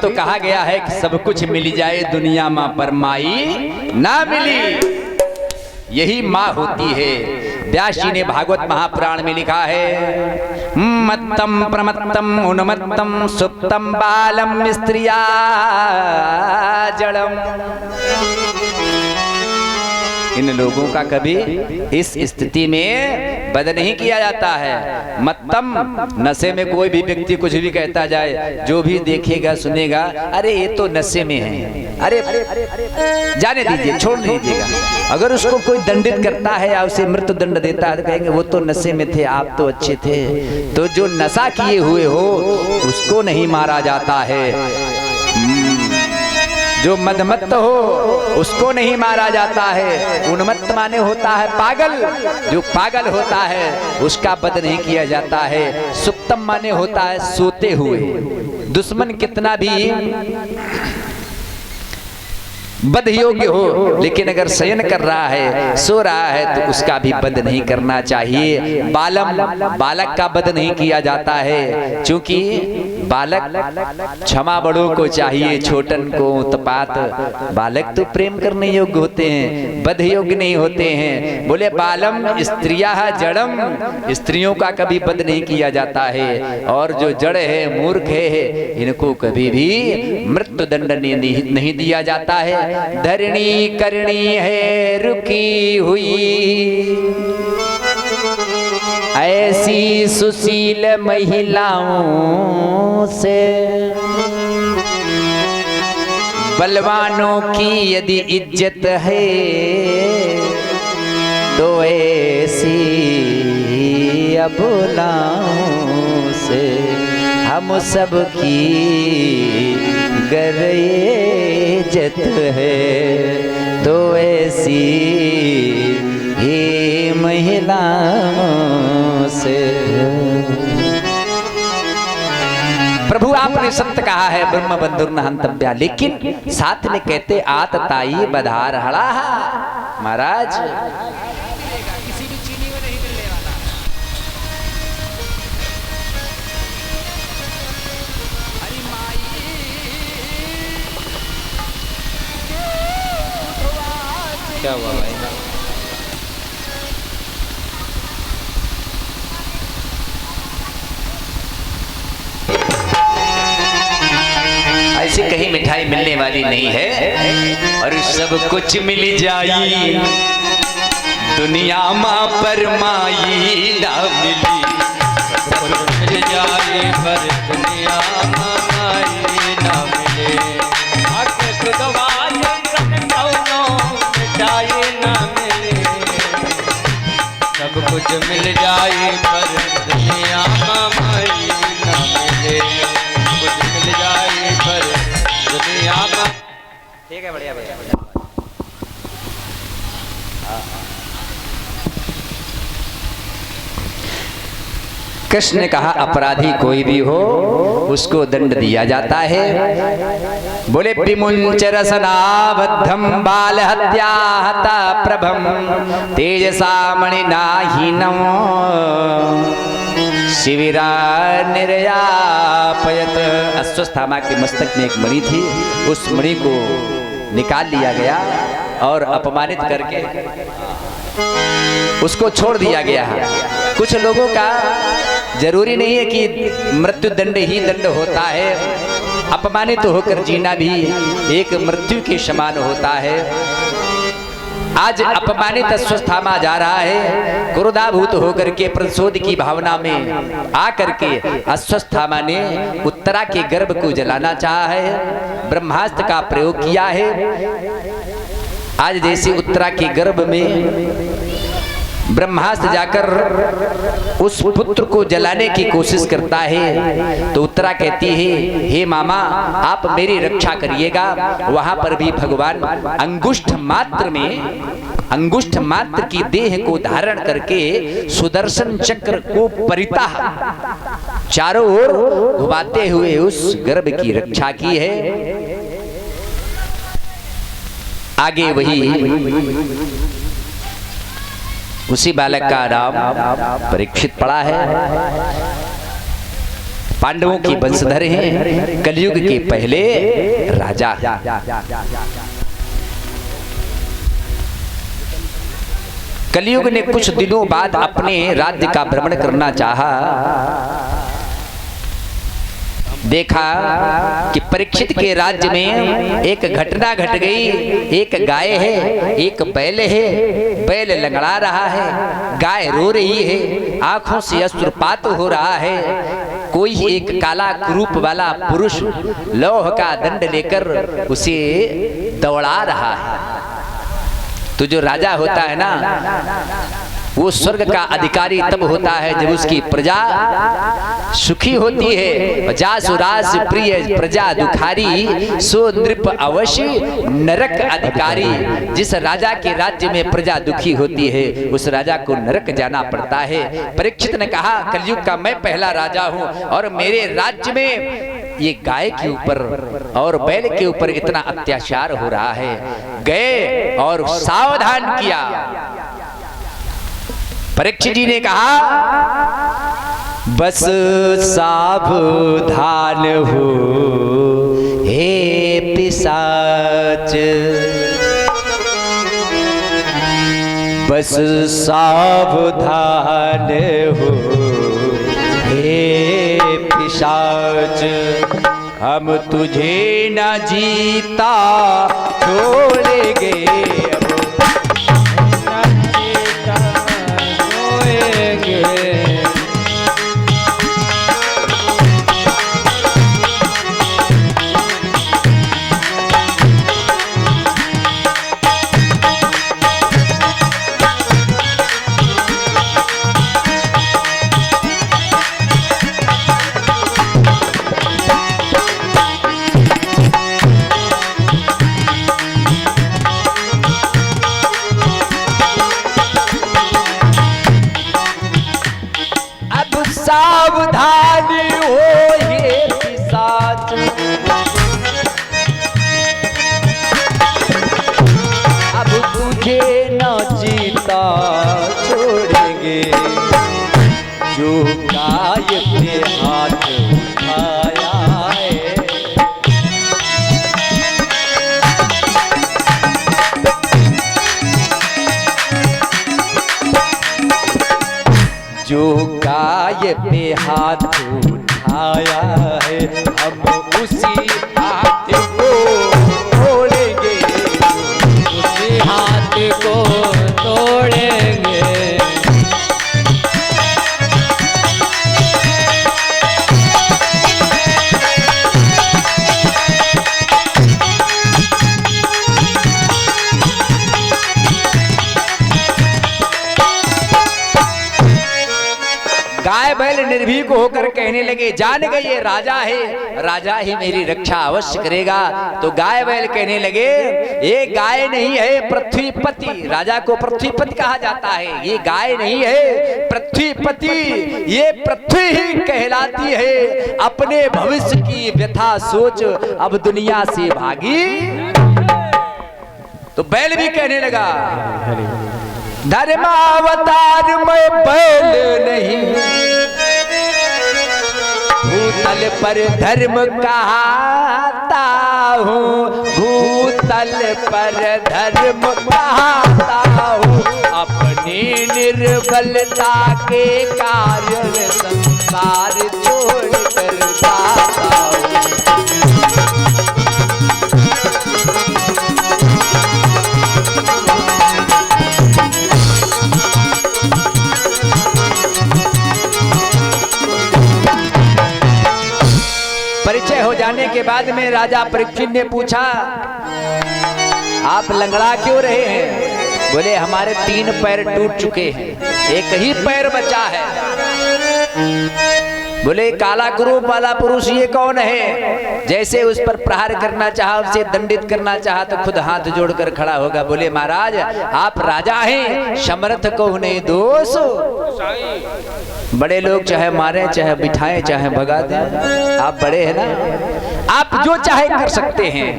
तो कहा गया है कि सब कुछ मिल जाए दुनिया में पर माई ना मिली, यही माँ होती है। व्यास जी ने भागवत महापुराण में लिखा है, मत्तम प्रमत्तम उन्मत्तम सुप्तम बालम स्त्रिया जड़म। इन लोगों का कभी इस स्थिति में वध नहीं किया जाता है। मत्तम, नशे में कोई भी व्यक्ति कुछ भी कहता जाए, जो भी देखेगा सुनेगा, अरे ये तो नशे में है, अरे जाने दीजिए, छोड़ दीजिएगा। अगर उसको कोई दंडित करता है या उसे मृत्यु दंड देता है तो कहेंगे वो तो नशे में थे, आप तो अच्छे थे। तो जो नशा किए हुए हो उसको नहीं मारा जाता है, जो मदमत्त हो उसको नहीं मारा जाता है। उन्मत्त माने होता है पागल, जो पागल होता है उसका वध नहीं किया जाता है। सुप्तम माने होता है सोते हुए। दुश्मन कितना भी वध योग्य हो, लेकिन अगर शयन कर रहा है, सो रहा है, तो उसका भी वध नहीं करना चाहिए। बालम, बालक का वध नहीं किया जाता है, क्योंकि बालक क्षमा बड़ों को चाहिए, छोटन को उत्पात। बालक तो प्रेम करने योग्य होते हैं, वध योग्य नहीं होते हैं। बोले बालम स्त्रिया जड़म, स्त्रियों का कभी वध नहीं किया जाता है। और जो जड़ है, मूर्ख है, इनको कभी भी मृत्यु दंड नहीं दिया जाता है। धरणी करनी है रुकी हुई, ऐसी सुशील महिलाओं से बलवानों की यदि इज्जत है, तो ऐसी अबलाओं से हम सब की गर इज्जत है, तो ऐसी ही महिलाओं से। प्रभु आपने सत्य कहा है, ब्रह्म बंधुर न हंतव्या, लेकिन साथ में कहते आत ताई बधार हड़ा। महाराज क्या हुआ भाई? ऐसी कहीं मिठाई मिलने वाली नहीं है। और सब कुछ मिल जाई दुनिया माँ पर माई ना मिली, सब कुछ मिल जाए पर दुनिया माँ माई ना मिले। सब कुछ मिल जाए पर दुनिया माई ना मिले, कुछ मिल जाए पर दुनिया में। ठीक है, बढ़िया बढ़िया। कृष्ण ने कहा अपराधी कोई भी हो उसको दंड दिया जाता है। बोले विमुंच रसनाबद्धम बाल हत्या हता प्रभम तेजसा मणिनाहीनम शिविरा निर्यापयत। अश्वस्थामा के मस्तक में एक मणि थी, उस मणि को निकाल लिया गया और अपमानित करके उसको छोड़ दिया गया है। कुछ लोगों का जरूरी नहीं है कि मृत्यु दंड ही दंड होता है, अपमानित होकर जीना भी एक मृत्यु के समान होता है। आज अपमानित अश्वस्थामा जा रहा है, क्रोधाभूत होकर के प्रतिशोध की भावना में आकर के अश्वस्थामा ने उत्तरा के गर्भ को जलाना चाहा है, ब्रह्मास्त्र का प्रयोग किया है। आज जैसे उत्तरा के गर्भ में ब्रह्मास्त्र जाकर उस पुत्र को जलाने की कोशिश करता है, तो उत्तरा कहती है हे मामा आप मेरी रक्षा करिएगा। वहां पर भी भगवान अंगुष्ठ मात्र की देह को धारण करके सुदर्शन चक्र को परितः चारों ओर घुमाते हुए उस गर्भ की रक्षा की है। आगे वही उसी बालक का नाम परीक्षित पड़ा है। पांडवों की वंशधर हैं, कलयुग के पहले राजा। कलयुग ने कुछ दिनों बाद अपने राज्य का भ्रमण करना चाहा। देखा कि परीक्षित के राज्य में एक घटना घट गई। एक गाय है, एक बैल है। बैल लंगड़ा रहा है, गाय रो रही है, आंखों से अश्रुपात हो रहा है। कोई एक काला कुरूप वाला पुरुष लौह का दंड लेकर उसे दौड़ा रहा है। तो जो राजा होता है ना, वो स्वर्ग का अधिकारी तब होता है जब उसकी प्रजा सुखी होती है। जासुरास प्रिय प्रजा दुखारी, सो नृप अवश्य नरक अधिकारी। जिस राजा के राज्य में प्रजा दुखी होती है उस राजा को नरक जाना पड़ता है। परीक्षित ने कहा, कलयुग का मैं पहला राजा हूँ और मेरे राज्य में ये गाय के ऊपर और बैल के ऊपर इतना अत्याचार हो रहा है। गए और सावधान किया। परीक्षित जी ने कहा, बस सावधान हो हे पिशाच, बस सावधान हो हे पिशाच। हम तुझे न जीता छोड़ेंगे, सावधानी हो ये पिशाच। अब तुझे न जीता छोड़ेंगे, जो गाय पे हाथ उठाया है। जो गाय पे हाथ उठाया है, हम उसी हाथ को तोड़ेंगे, उसी हाथ को तोड़ेंगे। गाय बैल निर्भीक होकर कहने लगे, जान गए ये राजा है, राजा ही मेरी रक्षा अवश्य करेगा। तो गाय बैल कहने लगे, ये गाय नहीं है पृथ्वीपति। राजा को पृथ्वीपति कहा जाता है, ये गाय नहीं है पृथ्वीपति, ये पृथ्वी ही कहलाती है। अपने भविष्य की व्यथा सोच, अब दुनिया से भागी। तो बैल भी कहने लगा, धर्मावतार मैं बैल नहीं, भूतल पर धर्म कहाता हूँ, भूतल पर धर्म कहाता हूँ। अपनी निर्बलता के कारण संसार छोड़ कर जाता हूँ। परिचय हो जाने के बाद में राजा परीक्षित ने पूछा, आप लंगड़ा क्यों रहे हैं? बोले, हमारे 3 पैर टूट चुके हैं, एक ही पैर बचा है। बोले, काला कुरूप वाला पुरुष ये कौन है? जैसे उस पर प्रहार करना चाहा, उसे दंडित करना चाहा तो खुद हाथ जोड़कर खड़ा होगा। बोले, महाराज आप राजा हैं, समर्थ को नहीं दोष। बड़े लोग चाहे मारे, चाहे बिठाएं, चाहे भगा दें, आप बड़े हैं ना, आप जो चाहे कर सकते हैं।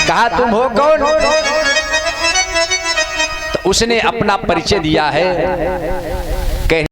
कहा, तुम हो कौन? तो उसने अपना परिचय दिया है